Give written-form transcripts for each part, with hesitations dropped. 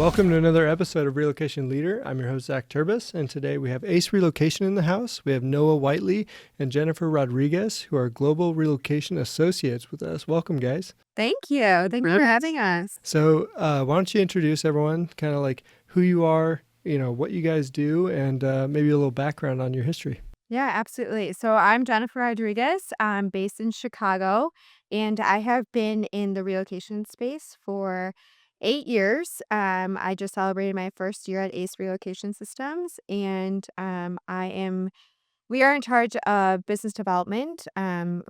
Welcome to another episode of Relocation Leader. I'm your host, Zac Turbes, and today we have Ace Relocation in the house. We have Noah Whiteley and Jennifer Rodriguez, who are Global Relocation Associates with us. Welcome, guys. Thank you. Thanks for having us. So why don't you introduce everyone, kind of like who you are, what you guys do, and maybe a little background on your history. Yeah, absolutely. So I'm Jennifer Rodriguez. I'm based in Chicago, and I have been in the relocation space for 8 years. I just celebrated my first year at Ace Relocation Systems, and we are in charge of business development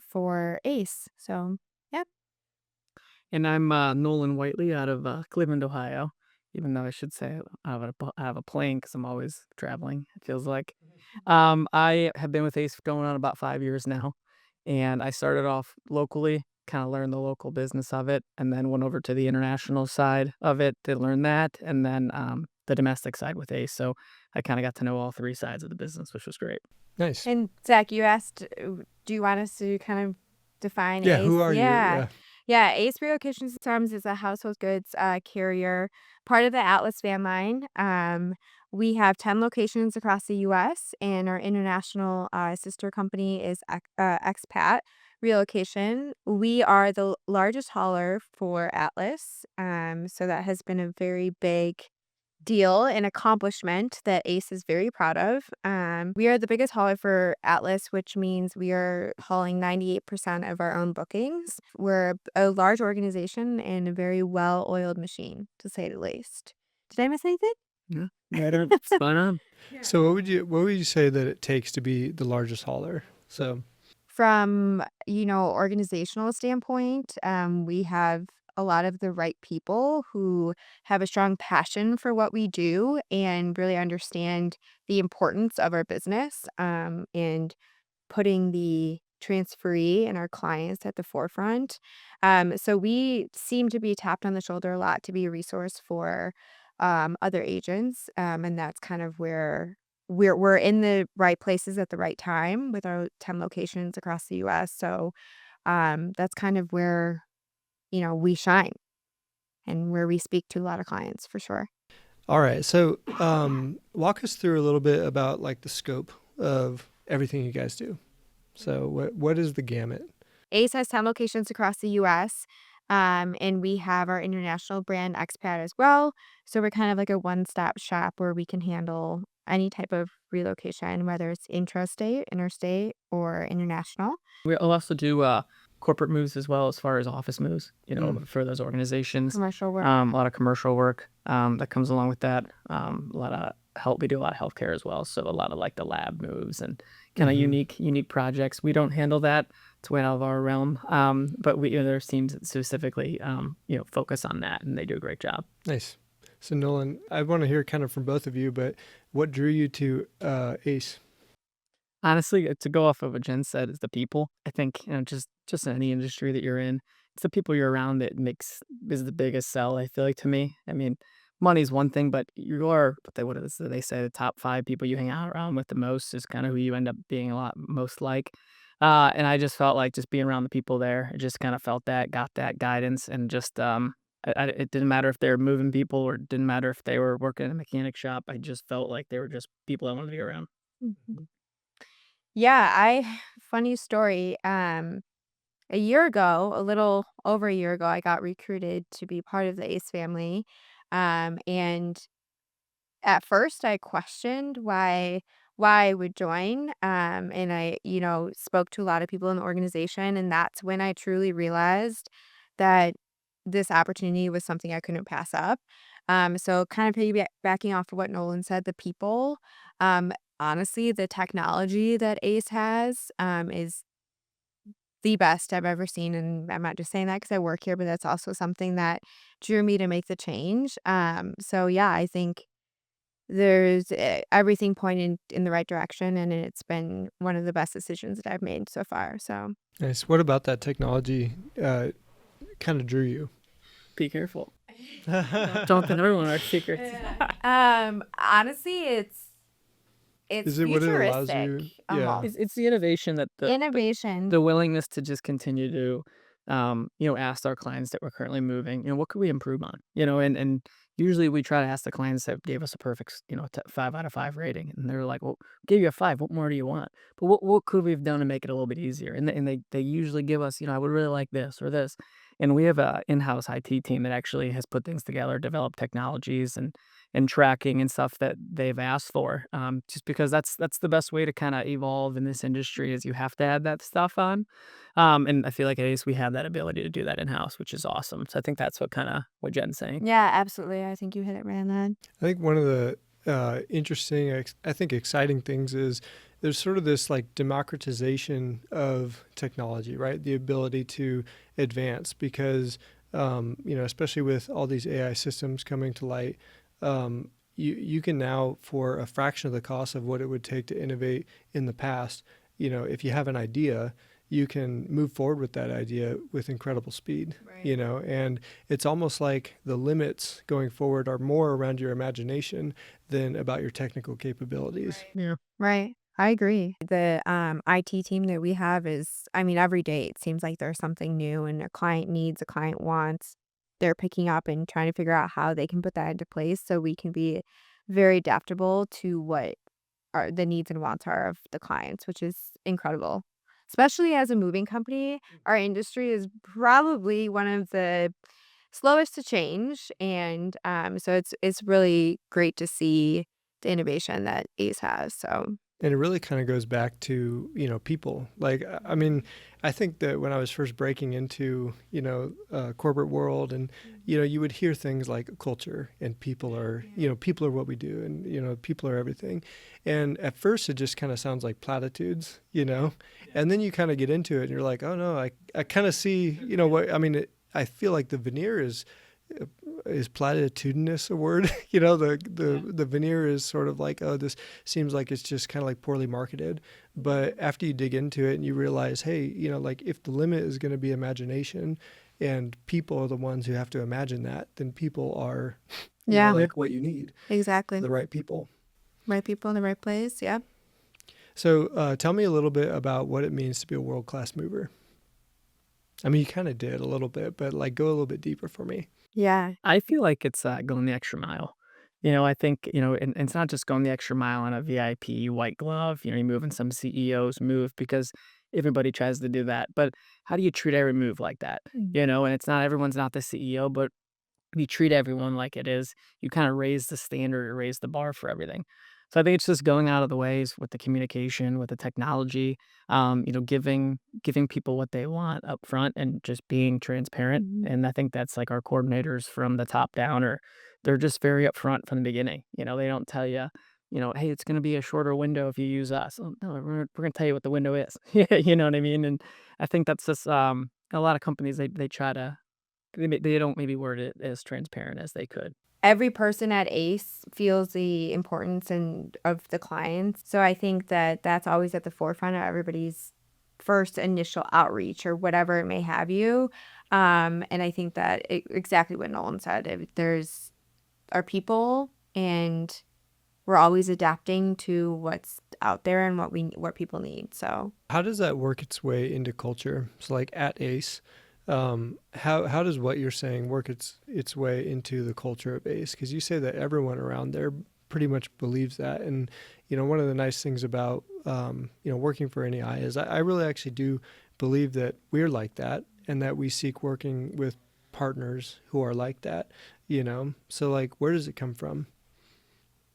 for Ace. So, yeah. And I'm Nolan Whiteley out of Cleveland, Ohio. Even though I should say I have a plane because I'm always traveling, it feels like. I have been with Ace going on about 5 years now. And I started off locally, kind of learned the local business of it, and then went over to the international side of it to learn that, and then the domestic side with Ace. So I kind of got to know all three sides of the business, which was great. Nice. And Zach, you asked, do you want us to kind of define Yeah, Ace? who are you? Yeah, Ace Relocation Systems is a household goods carrier, part of the Atlas van line. We have 10 locations across the U.S., and our international sister company is Expat Relocation. We are the largest hauler for Atlas, so that has been a very big deal and accomplishment that Ace is very proud of. We are the biggest hauler for Atlas, which means we are hauling 98% of our own bookings. We're a large organization and a very well-oiled machine, to say the least. Did I miss anything? Yeah, right. Spot on. So what would you say that it takes to be the largest hauler? So From, organizational standpoint, we have a lot of the right people who have a strong passion for what we do and really understand the importance of our business, and putting the transferee and our clients at the forefront. So we seem to be tapped on the shoulder a lot to be a resource for other agents, and that's kind of where we're in the right places at the right time with our 10 locations across the U.S. So that's kind of where we shine and where we speak to a lot of clients for sure. all right. So walk us through a little bit about like the scope of everything you guys do. So what is the gamut? Ace has 10 locations across the U.S., and we have our international brand Expat as well. So we're kind of like a one-stop shop where we can handle any type of relocation, whether it's intrastate, interstate, or international. We'll also do corporate moves as well, as far as office moves, for those organizations. Commercial work. A lot of commercial work that comes along with that. A lot of help. We do a lot of healthcare as well. So a lot of like the lab moves and kind of unique projects. We don't handle that. It's way out of our realm. But there's teams that specifically, focus on that, and they do a great job. Nice. So Nolan, I want to hear kind of from both of you, but what drew you to Ace? Honestly, to go off of what Jen said, is the people. I think just in any industry that you're in, it's the people you're around that is the biggest sell. I feel like, to me. I mean, money's one thing, but you are what is it they say, the top 5 people you hang out around with the most is kind of who you end up being a lot most like. And I just felt like just being around the people there, I just kind of felt that, got that guidance, and just it didn't matter if they were moving people or it didn't matter if they were working in a mechanic shop. I just felt like they were just people I wanted to be around. Mhm. Yeah, funny story. A year ago, a little over a year ago, I got recruited to be part of the Ace family. And at first I questioned why I would join. And I, spoke to a lot of people in the organization, and that's when I truly realized that this opportunity was something I couldn't pass up. So kind of piggybacking off of what Nolan said, the people, honestly, the technology that Ace has is the best I've ever seen. And I'm not just saying that because I work here, but that's also something that drew me to make the change. So yeah, I think there's everything pointed in the right direction, and it's been one of the best decisions that I've made so far. So Nice. What about that technology kind of drew you? Be careful. Don't tell everyone our secrets. honestly, it's Is it what it allows you? futuristic Yeah. almost. It's the innovation that Innovation. the willingness to just continue to, ask our clients that we're currently moving, what could we improve on, and Usually we try to ask the clients that gave us a perfect, 5 out of 5 rating, and they're like, "Well, gave you a 5, what more do you want? But what could we have done to make it a little bit easier?" And they usually give us, "I would really like this or this." And we have a in-house IT team that actually has put things together, developed technologies and tracking and stuff that they've asked for, just because that's the best way to kinda evolve in this industry is you have to add that stuff on. And I feel like at Ace, we have that ability to do that in-house, which is awesome. So I think that's what Jen's saying. Yeah, absolutely. I think you hit it right on the head. I think one of the interesting, I think exciting things is there's sort of this like democratization of technology, right? The ability to advance because, especially with all these AI systems coming to light, you can now, for a fraction of the cost of what it would take to innovate in the past, if you have an idea, you can move forward with that idea with incredible speed, Right. and it's almost like the limits going forward are more around your imagination than about your technical capabilities. Right. Right. I agree. The IT team that we have is, I mean, every day it seems like there's something new and a client needs, a client wants. They're picking up and trying to figure out how they can put that into place so we can be very adaptable to what are the needs and wants are of the clients, which is incredible. Especially as a moving company, our industry is probably one of the slowest to change, and so it's really great to see the innovation that Ace has. So And it really kind of goes back to, people. Like, I mean, I think that when I was first breaking into, corporate world and, you would hear things like culture and people are, people are what we do and, people are everything. And at first it just kind of sounds like platitudes. And then you kind of get into it and you're like, oh no, I kind of see, what, I mean, I feel like the veneer is platitudinous a word? The veneer is sort of like, oh, this seems like it's just kind of like poorly marketed. But after you dig into it and you realize, hey, like if the limit is going to be imagination and people are the ones who have to imagine that, then people are, yeah, like what you need, exactly. the right people. Right people in the right place. Yeah. So tell me a little bit about what it means to be a world-class mover. I mean, you kind of did a little bit, but like go a little bit deeper for me. Yeah. I feel like it's, going the extra mile. I think, and it's not just going the extra mile on a VIP white glove, you're moving some CEOs move because everybody tries to do that. But how do you treat every move like that? And it's not everyone's not the CEO, but you treat everyone like it is. You kind of raise the standard or raise the bar for everything. So I think it's just going out of the ways with the communication, with the technology, giving people what they want up front and just being transparent. Mhm. And I think that's like our coordinators from the top down, or they're just very upfront from the beginning. They don't tell you, hey, it's going to be a shorter window if you use us. Oh, no, we're going to tell you what the window is. Yeah, you know what I mean. And I think that's just a lot of companies they try to they don't maybe word it as transparent as they could. Every person at Ace feels the importance and of the clients. So I think that that's always at the forefront of everybody's first initial outreach or whatever it may have you. And I think that exactly what Nolan said. There's our people, and we're always adapting to what's out there and what people need. So How does that work its way into culture? So like at Ace, how does what you're saying work its way into the culture of Ace? Because you say that everyone around there pretty much believes that, and one of the nice things about working for NEI is I really actually do believe that we're like that, and that we seek working with partners who are like that. So like, where does it come from?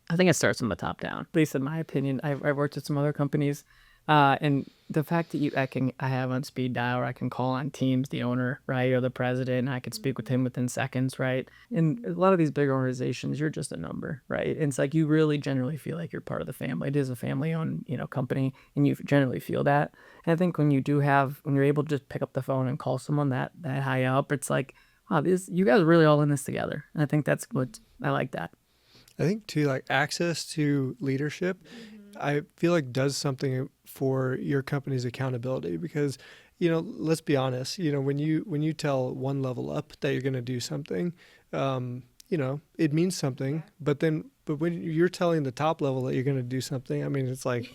I think it starts from the top down. At least in my opinion, I've worked at some other companies, and the fact that I have on speed dial, or I can call on Teams the owner, right, or the president, and I can speak with him within seconds, right. And a lot of these big organizations, you're just a number, right. And it's like you really generally feel like you're part of the family. It is a family-owned, company, and you generally feel that. And I think when you're able to just pick up the phone and call someone that high up, it's like, wow, you guys are really all in this together. And I think that's what I like that. I think too, like access to leadership, I feel like does something for your company's accountability because, let's be honest, when you tell one level up that you're going to do something, it means something, but when you're telling the top level that you're going to do something, I mean, it's like,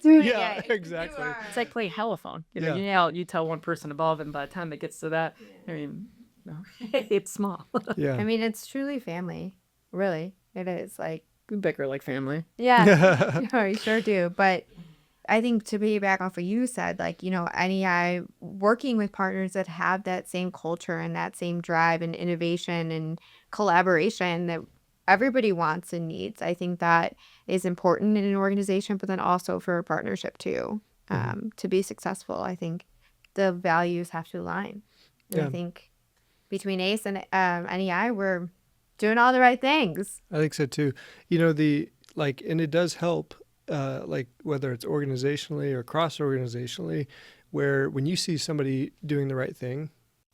yeah, exactly. It's like playing telephone. Yeah. You tell one person above, and by the time it gets to that, I mean, No. It's small. Yeah. I mean, it's truly family. Really, it is. Like, We bicker like family. yeah, no, you sure do. But I think to piggyback off what you said, like, NEI working with partners that have that same culture and that same drive and innovation and collaboration that everybody wants and needs. I think that is important in an organization, but then also for a partnership too. To be successful, I think the values have to align. And I Yeah. think between ACE and NEI, we're doing all the right things. I think so too. And it does help, like whether it's organizationally or cross organizationally, where when you see somebody doing the right thing,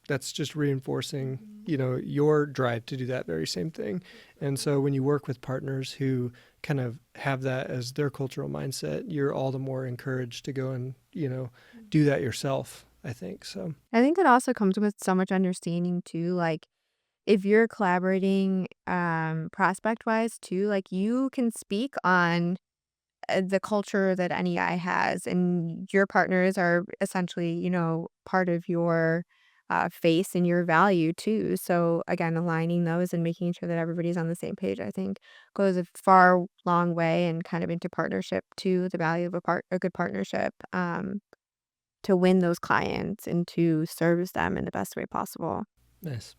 that's just reinforcing, your drive to do that very same thing. And so when you work with partners who kind of have that as their cultural mindset, you're all the more encouraged to go and, do that yourself, I think. So, I think it also comes with so much understanding too. Like, if you're collaborating prospect wise too, like you can speak on the culture that NEI has, and your partners are essentially, part of your face and your value too. So again, aligning those and making sure that everybody's on the same page, I think, goes a far long way and kind of into partnership too. The value of a good partnership to win those clients and to service them in the best way possible. nice.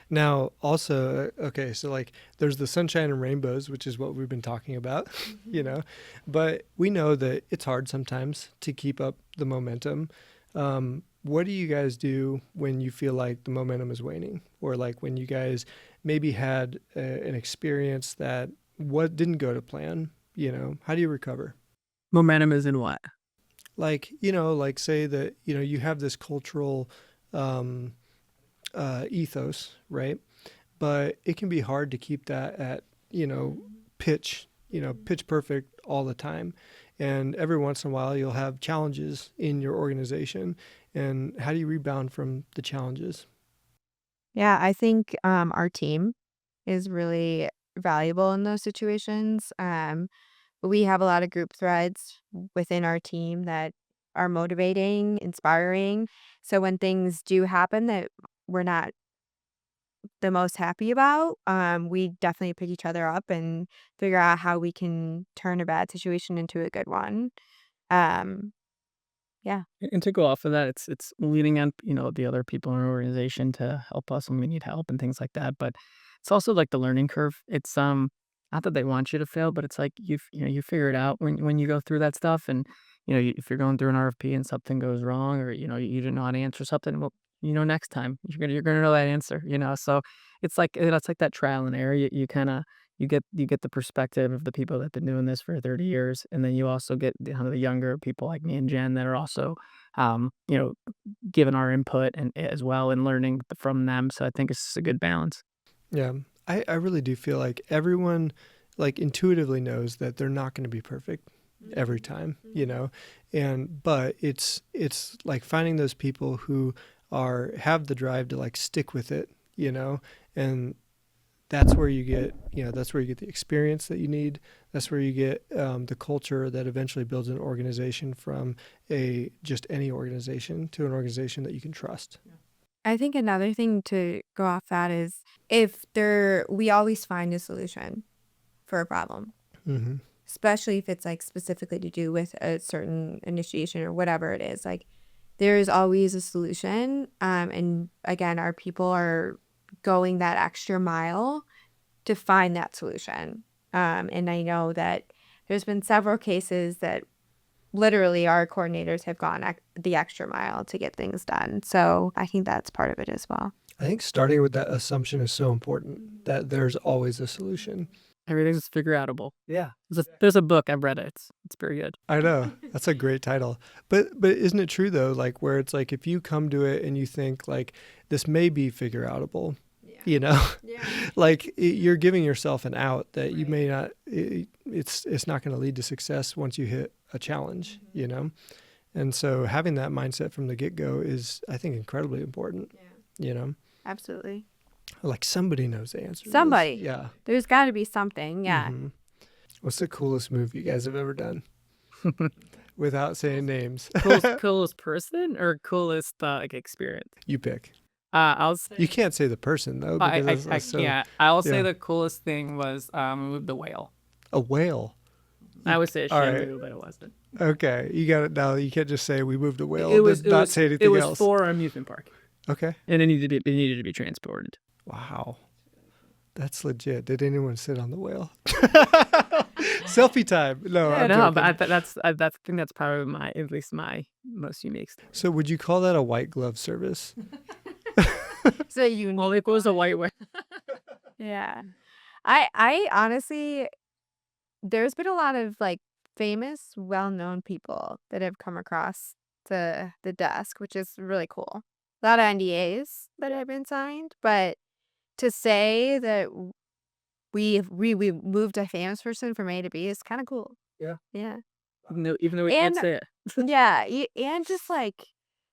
Now, also, okay, so like there's the sunshine and rainbows, which is what we've been talking about, but we know that it's hard sometimes to keep up the momentum. What do you guys do when you feel like the momentum is waning, or like when you guys maybe had an experience that what didn't go to plan? How do you recover? Momentum is in what? Like, like say that, you have this cultural ethos, right? But it can be hard to keep that at, pitch, pitch perfect all the time. And every once in a while, you'll have challenges in your organization. And how do you rebound from the challenges? Yeah, I think our team is really valuable in those situations. We have a lot of group threads within our team that are motivating, inspiring. So when things do happen that we're not the most happy about, we definitely pick each other up and figure out how we can turn a bad situation into a good one. Um, yeah. And to go off of that, it's leaning on, the other people in our organization to help us when we need help and things like that. But it's also like the learning curve. It's not that they want you to fail, but it's like you figure it out when you go through that stuff. And if you're going through an RFP and something goes wrong, or you didn't know how to answer something, well, next time you're gonna know that answer. So it's like that trial and error. You kind of you get the perspective of the people that have been doing this for 30 years, and then you also get the younger people like me and Jen that are also, um, you know, giving our input and as well and learning from them. So I think it's just a good balance. Yeah, I really do feel like everyone like intuitively knows that they're not going to be perfect every time, but it's like finding those people who have the drive to like stick with it, and that's where you get, the experience that you need. That's where you get the culture that eventually builds an organization from just any organization to an organization that you can trust. I think another thing to go off that is we always find a solution for a problem, Mm-hmm. especially if it's like specifically to do with a certain initiation or whatever it is. Like there is always a solution. And again, our people are going that extra mile to find that solution. And I know that there's been several cases that literally our coordinators have gone the extra mile to get things done. So I think that's part of it as well. I think starting with that assumption is so important that there's always a solution. Everything's figure outable. Yeah. There's a book, I've read it. It's pretty good. I know. That's a great title. But isn't it true though, like where it's like if you come to it and you think like this may be figure outable, like you're giving yourself an out that you may not, it's not going to lead to success once you hit a challenge, And so having that mindset from the get-go is, I think, incredibly important, Absolutely. Like somebody knows the answer to this. Somebody. Yeah. There's got to be something. Yeah. Mm-hmm. What's the coolest move you guys have ever done? Without saying names. Coolest person or coolest experience? You pick. I'll say You can't say the person though I because I, I that's so can't. I'll say yeah. the coolest thing was we moved the whale. A whale. I would say a All right. shamu, but it wasn't. Okay. You got it now. You can't just say we moved a whale It and was then it not was say it anything was else. for our amusement park, Okay. and it needed to be transported. Wow. That's legit. Did anyone sit on the whale? Selfie time. No, I'm No, joking. but I think that's probably at least my most unique story. So would you call that a white glove service? So you Well, if it was a white whale, yeah. I honestly, there's been a lot of like famous, well-known people that have come across the desk, which is really cool. A lot of NDAs that have been signed, but to say that we moved a famous person from A to B is kind of cool. Yeah. Yeah. even though we can't And say it. yeah, and just like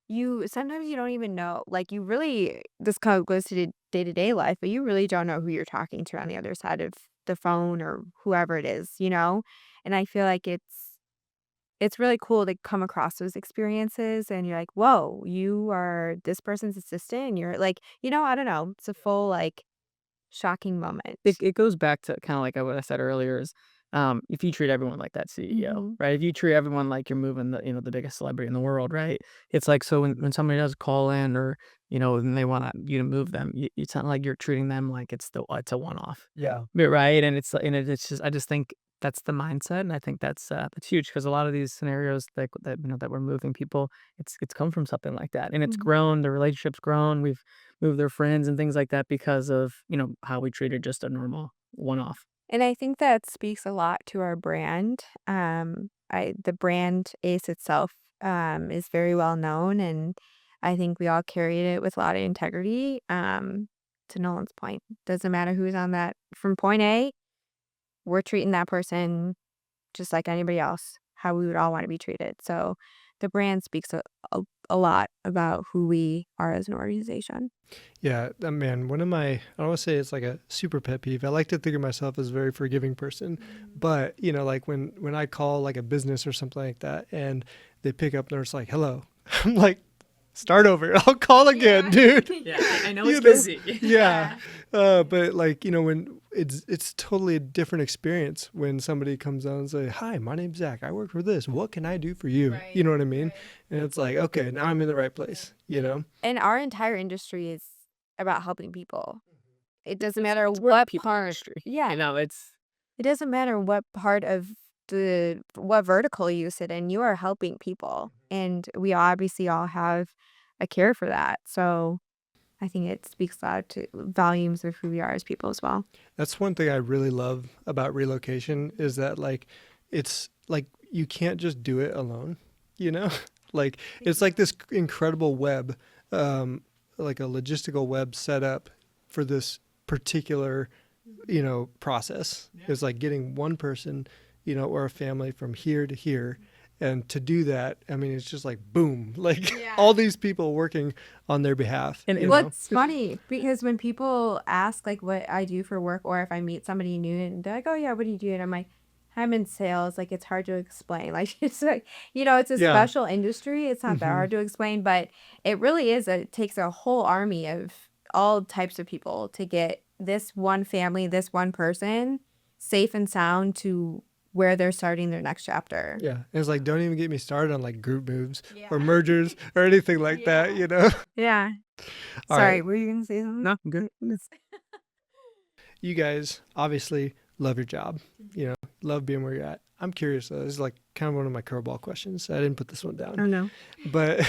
you sometimes you don't even know. Like you really this kind of goes to the day-to-day life, but you really don't know who you're talking to on the other side of the phone or whoever it is, you know? And I feel like it's really cool to come across those experiences and you're like, "Whoa, you are this person's assistant." And you're like, I don't know. It's a full like shocking moment. It goes back to kind of like what I said earlier is if you treat everyone like that CEO, Mhm. right? If you treat everyone like you're moving the biggest celebrity in the world, right? It's like so when somebody does call in or and they want you to move them, it's not like you're treating them like it's a one off, Yeah. right? And it's just I just think that's the mindset, and I think that's huge because a lot of these scenarios that we're moving people, it's come from something like that, and it's Mhm. grown. The relationship's grown. We've moved their friends and things like that because of how we treated just a normal one off. And I think that speaks a lot to our brand. The brand Ace itself is very well known, and I think we all carried it with a lot of integrity. To Nolan's point, doesn't matter who's on that from point A, we're treating that person just like anybody else, how we would all want to be treated. So the brand speaks a lot about who we are as an organization. Yeah, man, one of my, I don't want to say it's like a super pet peeve. I like to think of myself as a very forgiving person, but like when I call like a business or something like that and they pick up and they're just like, hello, I'm like, start over. I'll call again, dude. Yeah, I know You it's know? busy. Yeah. But like, when it's totally a different experience when somebody comes on and say, hi, my name's Zach. I work for this. What can I do for you? Right, You know what I mean? right. And it's like, okay, now I'm in the right place, And our entire industry is about helping people. It doesn't matter It's where what people part. industry. Yeah. It's It doesn't matter what part of what vertical you sit in, you are helping people. And we obviously all have a care for that. So I think it speaks loud to volumes of who we are as people as well. That's one thing I really love about relocation is that like it's like you can't just do it alone, you know? Like it's like this incredible web, like a logistical web set up for this particular, process. It's like getting one person, or a family from here to here. And to do that, I mean, it's just like boom, like all these people working on their behalf. And- you Well, know? What's funny, because when people ask like what I do for work or if I meet somebody new and they're like, oh yeah, what do you do? And I'm like, I'm in sales. Like it's hard to explain. Like it's like, it's a Yeah. special industry. It's not that Mhm. hard to explain, but it really is. It takes a whole army of all types of people to get this one family, this one person safe and sound to where they're starting their next chapter. Yeah. And it's like, don't even get me started on like group moves or mergers or anything like that, Yeah. All Sorry, right. were you gonna say something? no, good. You guys obviously love your job, love being where you're at. I'm curious though. This is like kind of one of my curveball questions. I didn't put this one down. Oh no. But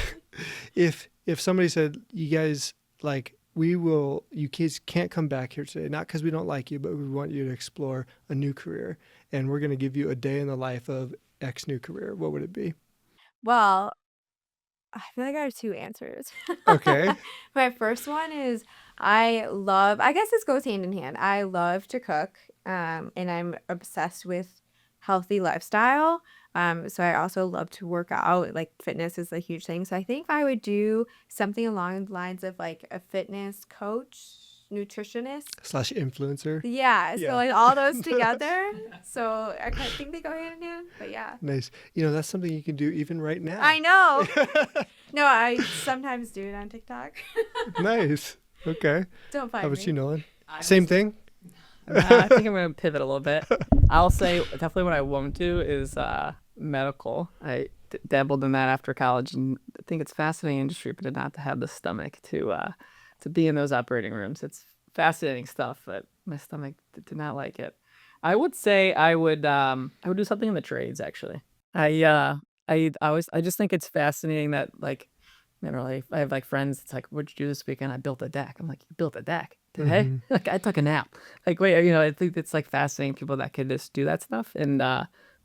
if somebody said, you guys, like, you kids can't come back here today, not because we don't like you, but we want you to explore a new career. And we're going to give you a day in the life of X new career. What would it be? Well, I feel like I have two answers. Okay. My first one is I guess this goes hand in hand. I love to cook, and I'm obsessed with healthy lifestyle. So I also love to work out. Like fitness is a huge thing. So I think I would do something along the lines of like a fitness coach, nutritionist. / influencer. Yeah, so Yeah. like all those together. So I kind of think they go hand in hand. But yeah, Nice. You know, that's something you can do even right now. I know. No, I sometimes do it on TikTok. Nice. Okay. Don't find How about me. you, Nolan? Same thing? I think I'm gonna pivot a little bit. I'll say definitely what I won't do is medical. I dabbled in that after college, and I think it's a fascinating industry, but did not have the stomach to be in those operating rooms. It's fascinating stuff, but my stomach did not like it. I would say I would do something in the trades actually. I just think it's fascinating that like literally I have like friends. It's like, what'd you do this weekend? I built a deck. I'm like, you built a deck today? Mhm. Like I took a nap. Like wait, I think it's like fascinating people that could just do that stuff, and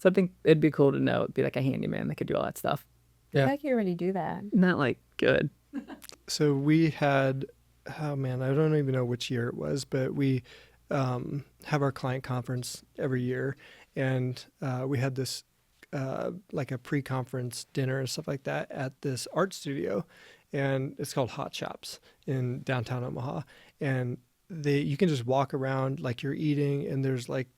something it'd be cool to know. It'd be like a handyman that could do all that stuff. Yeah. I feel like you already do that. Not like good. So we had, oh man, I don't even know which year it was, but we have our client conference every year, and we had this like a pre-conference dinner and stuff like that at this art studio, and it's called Hot Shops in downtown Omaha, and you can just walk around like you're eating, and there's like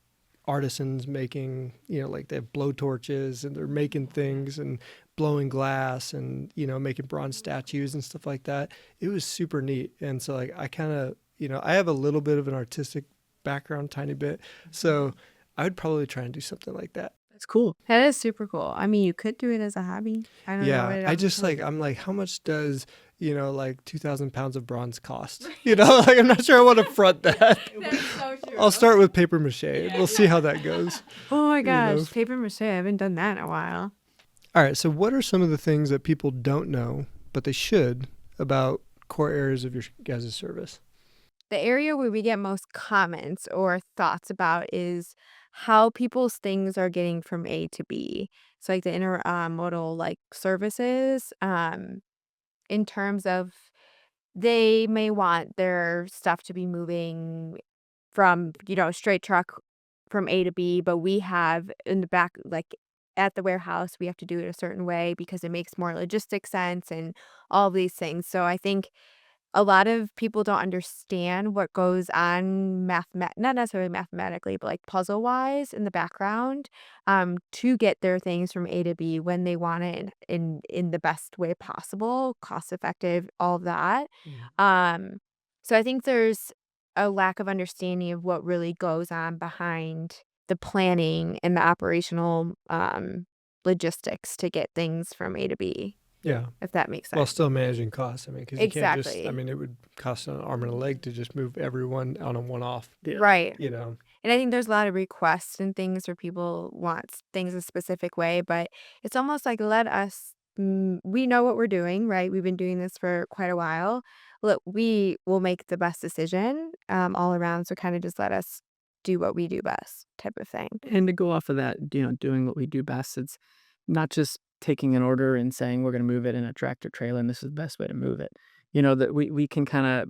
artisans making, you know, like they have blow torches and they're making things and blowing glass and, you know, making bronze statues and stuff like that. It was super neat. And so like I kind of, you know, I have a little bit of an artistic background, tiny bit. So I would probably try and do something like that. That's cool. That is super cool. I mean, you could do it as a hobby. I don't know. Yeah. What it I just else- like, I'm like, how much does, you know, like 2,000 pounds of bronze cost? You know, like I'm not sure I want to front that. That's so true. I'll start with paper mache. We'll see how that goes. Oh my know. gosh, paper mache. I haven't done that in a while. All right. So what are some of the things that people don't know, but they should, about core areas of your guys' service? The area where we get most comments or thoughts about is how people's things are getting from A to B. So like the intermodal like services, in terms of they may want their stuff to be moving from, you know, straight truck from A to B, but we have in the back, like at the warehouse, we have to do it a certain way because it makes more logistic sense and all of these things. So I think a lot of people don't understand what goes on not necessarily mathematically, but like puzzle wise in the background, to get their things from A to B when they want it in the best way possible, cost effective, all of that. So I think there's a lack of understanding of what really goes on behind the planning and the operational logistics to get things from A to B, Yeah. if that makes sense. While still managing costs. I mean, because you can't just, Exactly. I mean, it would cost an arm and a leg to just move everyone on a one-off, Yeah. Right. you know. And I think there's a lot of requests and things where people want things a specific way, but it's almost like let us, we know what we're doing, right? We've been doing this for quite a while. Look, we will make the best decision all around. So kind of just let us do what we do best type of thing. And to go off of that, you know, doing what we do best, it's not just taking an order and saying we're going to move it in a tractor trailer and this is the best way to move it. You know, that we can kind of,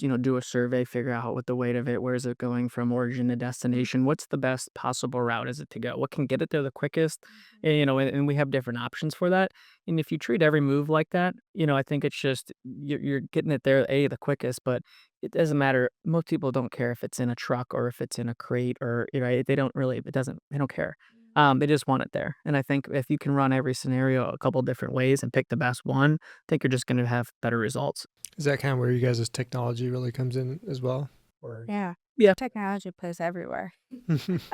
you know, do a survey, figure out what the weight of it, where is it going from origin to destination, what's the best possible route is it to go, what can get it there the quickest, and, you know, and we have different options for that. And if you treat every move like that, you know, I think it's just you're getting it there the quickest, but it doesn't matter. Most people don't care if it's in a truck or if it's in a crate or, you know, they don't care. They just want it there. And I think if you can run every scenario a couple different ways and pick the best one, I think you're just going to have better results. Is that kind of where you guys' technology really comes in as well? Or Yeah. Yeah. Technology plays everywhere.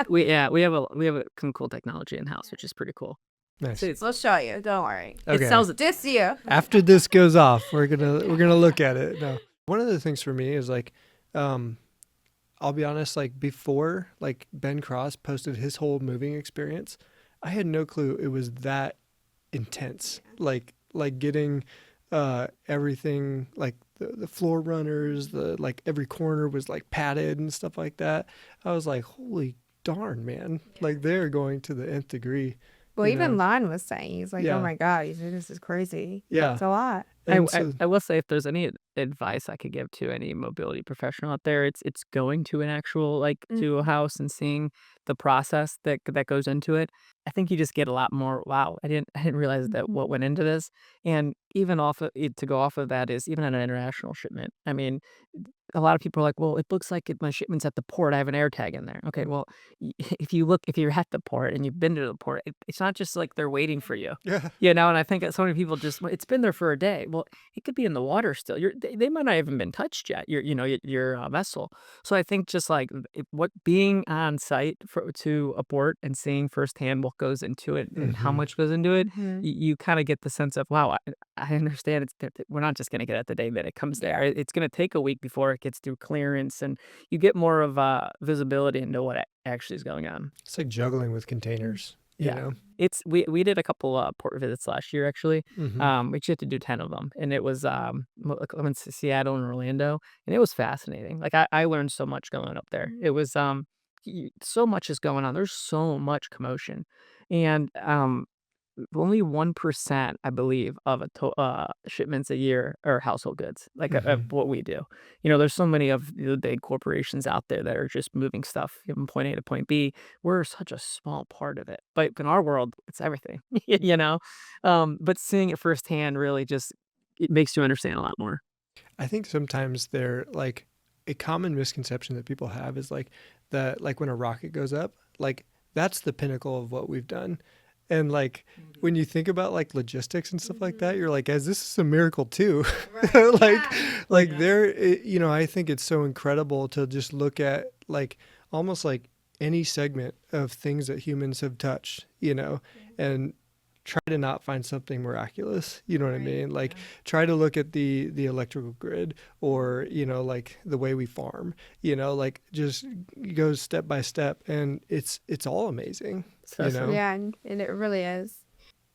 We have some cool technology in house, which is pretty cool. nice. So We'll show you. Don't worry. Okay. It sells it. Just you. After this goes off, we're gonna look at it. No. One of the things for me is like, I'll be honest, like before like Ben Cross posted his whole moving experience, I had no clue it was that intense. Like getting everything, like the floor runners, the like every corner was like padded and stuff like that. I was like, holy darn, man. Like they're going to the nth degree. Well, you even know? Lon was saying, he's like, Yeah. oh my God, this is crazy. Yeah. It's a lot. And so- I will say if there's any advice I could give to any mobility professional out there. It's going to an actual like Mm. to a house and seeing the process that goes into it. I think you just get a lot more. Wow, I didn't realize that Mhm. what went into this. And even off of it, to go off of that is even on an international shipment. I mean, a lot of people are like, well, it looks like my shipment's at the port. I have an air tag in there. Okay, well, if you're at the port and you've been to the port, it's not just like they're waiting for you. Yeah. And I think that so many people just, "Well, it's been there for a day." Well, it could be in the water still. They might not even been touched yet. Your vessel. So I think just like what being on site to a port and seeing firsthand what goes into it and how Hmm. much goes into it, Mhm. you kind of get the sense of wow. I understand we're not just going to get it the day that it comes there. It's going to take a week before it gets through clearance, and you get more of visibility into what actually is going on. It's like juggling with containers, you Yeah. know? It's we did a couple, port visits last year, actually. Hmm. We actually had to do 10 of them, and it was, like, I went to Seattle and Orlando, and it was fascinating. Like, I learned so much going up there. It was, so much is going on. There's so much commotion, and, only 1%, I believe, of shipments a year are household goods, like, of Hmm. what we do. There's so many of the big corporations out there that are just moving stuff from point A to point B. We're such a small part of it, but in our world, it's everything, you know? But seeing it firsthand really just it makes you understand a lot more. I think sometimes they're like a common misconception that people have is like that, like when a rocket goes up, like that's the pinnacle of what we've done. And like when you think about like logistics and stuff like that, Mhm. you're like, guys, this is a miracle too. Right, like, yeah. like Yeah. there, I think it's so incredible to just look at like almost like any segment of things that humans have touched, and try to not find something miraculous. You know what I Right, mean? Like yeah. try to look at the electrical grid or like the way we farm, like just goes step by step and it's all amazing, It's you know. fascinating. Yeah, and it really is.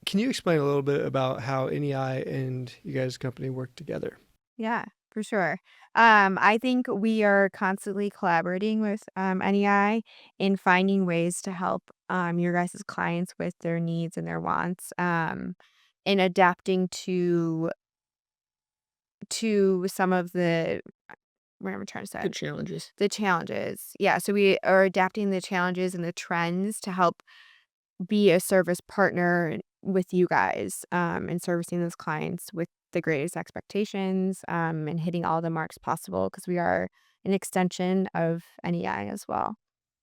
Can you explain a little bit about how NEI and you guys' company work together? Yeah, for sure. I think we are constantly collaborating with NEI in finding ways to help your guys' clients with their needs and their wants, and adapting to some of the what am I trying to say? The challenges. The challenges. Yeah, so we are adapting the challenges and the trends to help be a service partner with you guys, and servicing those clients with the greatest expectations, and hitting all the marks possible because we are an extension of NEI as well.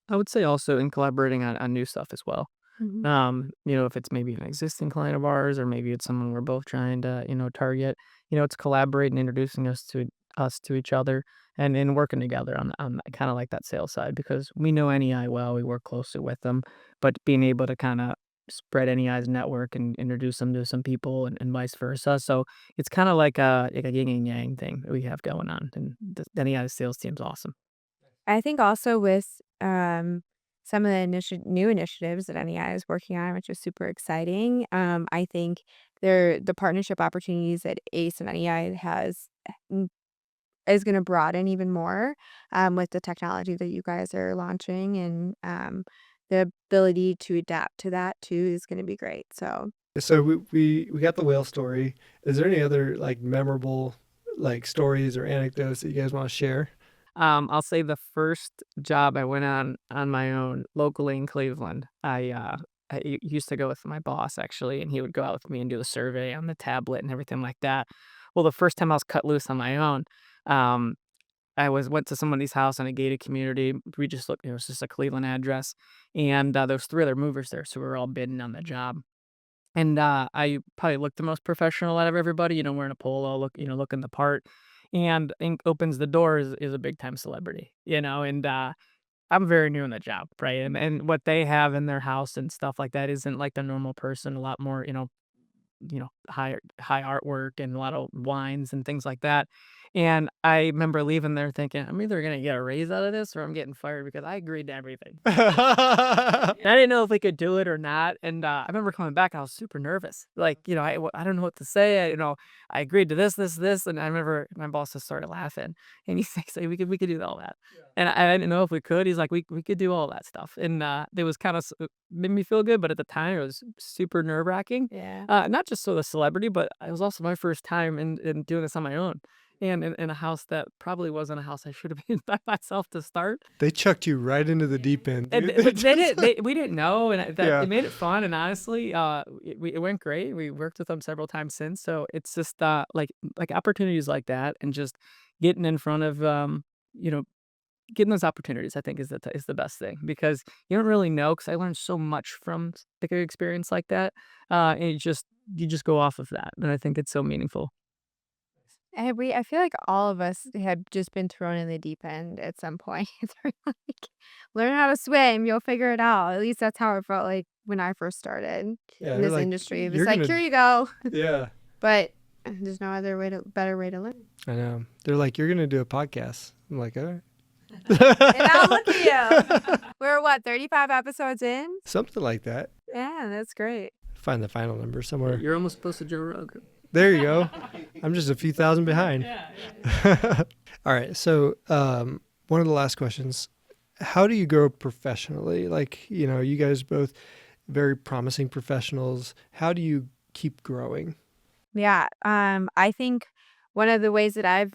I would say also in collaborating on new stuff as well. Mhm. If it's maybe an existing client of ours or maybe it's someone we're both trying to, target, it's collaborating, introducing us to each other and working together on kind of like that sales side because we know NEI well, we work closely with them, but being able to kind of spread NEI's network and introduce them to some people and vice versa. So it's kind of like a yin and yang thing that we have going on. And the NEI sales team's awesome. I think also with, some of the new initiatives that NEI is working on, which is super exciting, I think the partnership opportunities that ACE and NEI has is gonna broaden even more, with the technology that you guys are launching, and, the ability to adapt to that too is gonna be great, so So we got the whale story. Is there any other like memorable like stories or anecdotes that you guys want to share? I'll say the first job I went on my own locally in Cleveland, I used to go with my boss actually, and he would go out with me and do the survey on the tablet and everything like that. Well, the first time I was cut loose on my own, um, I went to somebody's house in a gated community. We just looked, it was just a Cleveland address, and there was three other movers there, so we were all bidding on the job. And, I probably looked the most professional out of everybody, wearing a polo, looking the part, and opens the door is a big time celebrity, and, I'm very new in the job, right? And what they have in their house and stuff like that isn't like the normal person, a lot more, high artwork and a lot of wines and things like that. And I remember leaving there thinking, I'm either gonna get a raise out of this or I'm getting fired because I agreed to everything. And I didn't know if we could do it or not. And I remember coming back, I was super nervous. Like, I don't know what to say. I agreed to this, and I remember my boss just started laughing, and he's like, "Say we could do all that." And I didn't know if we could. He's like, "We could do all that stuff," and it was kind of made me feel good, but at the time it was super nerve wracking. yeah. Not just so the celebrity, but it was also my first time in doing this on my own. and in a house that probably wasn't a house I should have been by myself to start. They chucked you right into the deep end, And dude. but we didn't know, and that Yeah. it made it fun. And honestly, it went great. We worked with them several times since. So it's just like opportunities like that, and just getting in front of you know getting those opportunities, I think, is the best thing, because you don't really know. Because I learned so much from like an experience like that, and you just go off of that, and I think it's so meaningful. I feel like all of us have just been thrown in the deep end at some point. They're like, learn how to swim, you'll figure it out. At least that's how it felt like when I first started Yeah, in they're this like, industry. It was you're like, gonna. here you go. Yeah, But there's no better way to learn. I know. They're like, you're gonna do a podcast. I'm like, all right. And now look at you. We're what, 35 episodes in? Something like that. Yeah, that's great. Find the final number somewhere. You're almost close to Joe Rogan. There you go. I'm just a few thousand behind. All right. So, one of the last questions: how do you grow professionally? Like, you guys both very promising professionals. How do you keep growing? Yeah, I think one of the ways that I've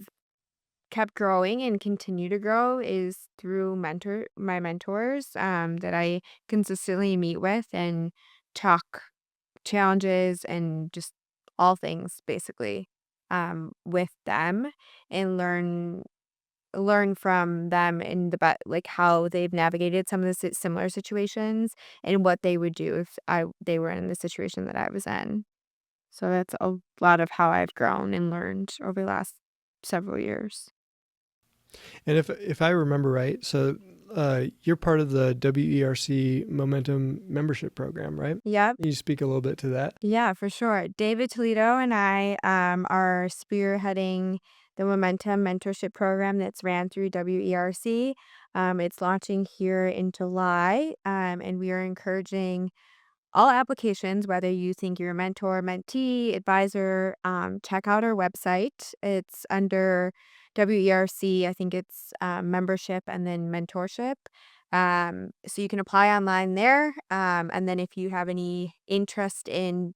kept growing and continue to grow is through my mentors that I consistently meet with and talk challenges and just all things basically with them and learn from them in like how they've navigated some of the similar situations and what they would do if they were in the situation that I was in. So that's a lot of how I've grown and learned over the last several years. And if I remember right, so you're part of the WERC Momentum membership program, right? Yep. Can you speak a little bit to that? Yeah, for sure. David Toledo and I are spearheading the Momentum mentorship program that's ran through WERC. It's launching here in July, and we are encouraging all applications, whether you think you're a mentor, mentee, advisor, check out our website. It's under WERC. I think it's membership and then mentorship. So you can apply online there. And then if you have any interest in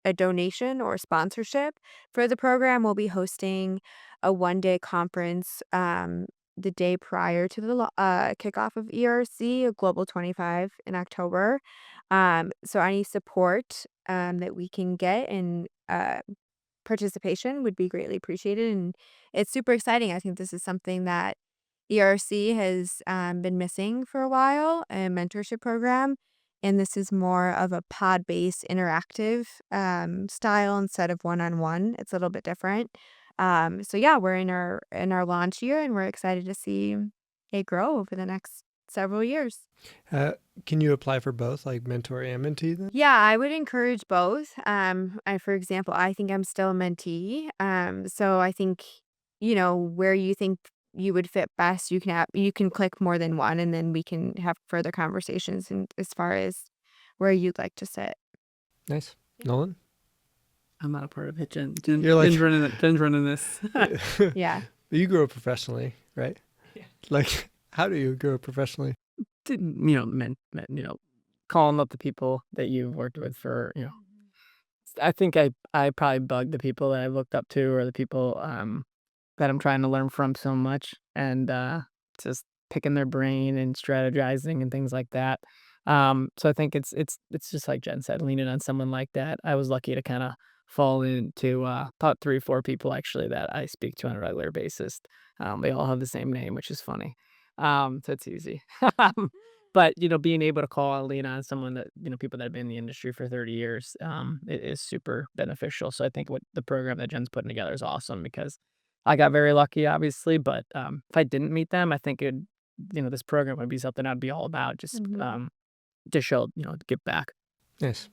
a donation or sponsorship for the program, we'll be hosting a 1-day conference the day prior to the kickoff of ERC, a Global 25 in October. So any support that we can get and participation would be greatly appreciated. And it's super exciting. I think this is something that ERC has been missing for a while, a mentorship program. And this is more of a pod-based interactive style instead of one-on-one. It's a little bit different. So yeah, we're in our launch year and we're excited to see it grow over the next several years. Can you apply for both, like mentor and mentee then? Yeah, I would encourage both. For example, I think I'm still a mentee. So I think, where you think you would fit best, you can click more than one, and then we can have further conversations as far as where you'd like to sit. Nice. Nolan? I'm not a part of it, Jen. You're like- Jen's running this. Yeah. You grow professionally, right? Yeah. Like, how do you grow professionally? Calling up the people that you've worked with for, I think I probably bugged the people that I looked up to, or the people that I'm trying to learn from so much, and just picking their brain and strategizing and things like that. So I think it's just like Jen said, leaning on someone like that. I was lucky to kind of fall into about 3 or 4 people actually that I speak to on a regular basis. They all have the same name, which is funny. So it's easy. But being able to call and lean on someone that people that have been in the industry for 30 years, it is super beneficial. So I think what the program that Jen's putting together is awesome, because I got very lucky, obviously. But if I didn't meet them, I think this program would be something I'd be all about, just to show, give back. Nice.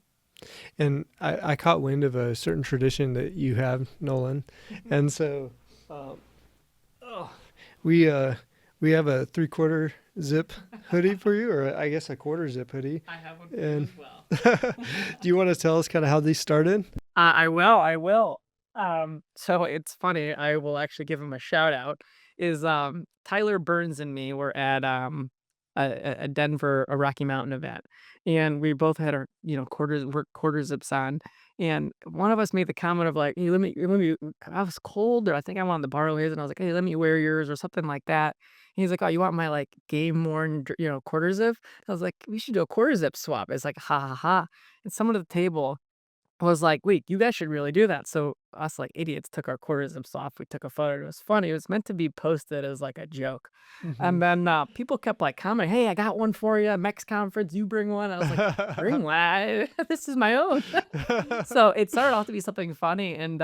And I caught wind of a certain tradition that you have, Nolan. And so we have a 3/4 zip hoodie for you, or I guess a 1/4 zip hoodie. I have one for you as well. Do you want to tell us kind of how these started? I will. So it's funny. I will actually give him a shout out. Is Tyler Burns and me were at a Denver, a Rocky Mountain event, and we both had our, quarter zips on, and one of us made the comment of like, "Hey, let me." I was cold, or I think I wanted to borrow his, and I was like, "Hey, let me wear yours," or something like that. And he's like, "Oh, you want my like game worn, quarter zip?" I was like, "We should do a quarter zip swap." It's like, ha ha ha. And someone at the table was like, "Wait, you guys should really do that." So us like idiots took our quarter zips off. We took a photo. It was funny. It was meant to be posted as like a joke. Hmm. And then people kept like commenting, "Hey, I got one for you. Mex conference, you bring one." I was like, "Bring one? This is my own." So it started off to be something funny, and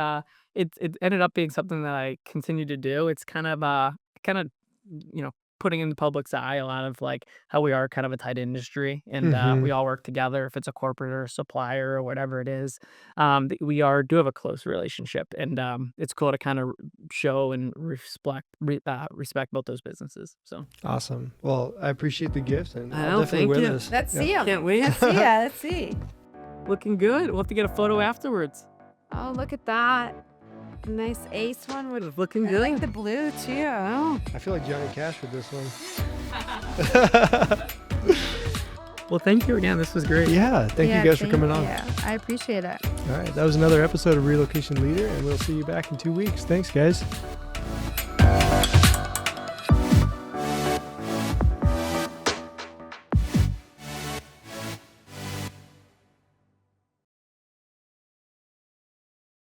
it ended up being something that I continue to do. It's kind of putting in the public's eye a lot of like how we are kind of a tight industry, and Hmm. we all work together. If it's a corporate or a supplier or whatever it is, do have a close relationship, and it's cool to kind of show and respect both those businesses. So Awesome. Well, I appreciate the gift, and I I'll know, definitely thank wear you. this. Let's Yeah. see them. Can't wait. Let's see. Yeah, let's see. Looking good. We'll have to get a photo afterwards. Oh, look at that. Nice ace one. It's looking I good. like the blue too. Oh. I feel like Johnny Cash with this one. Well, thank you again. This was great. Yeah, thank you guys for coming on. Yeah, I appreciate it. All right, that was another episode of Relocation Leader, and we'll see you back in 2 weeks. Thanks, guys.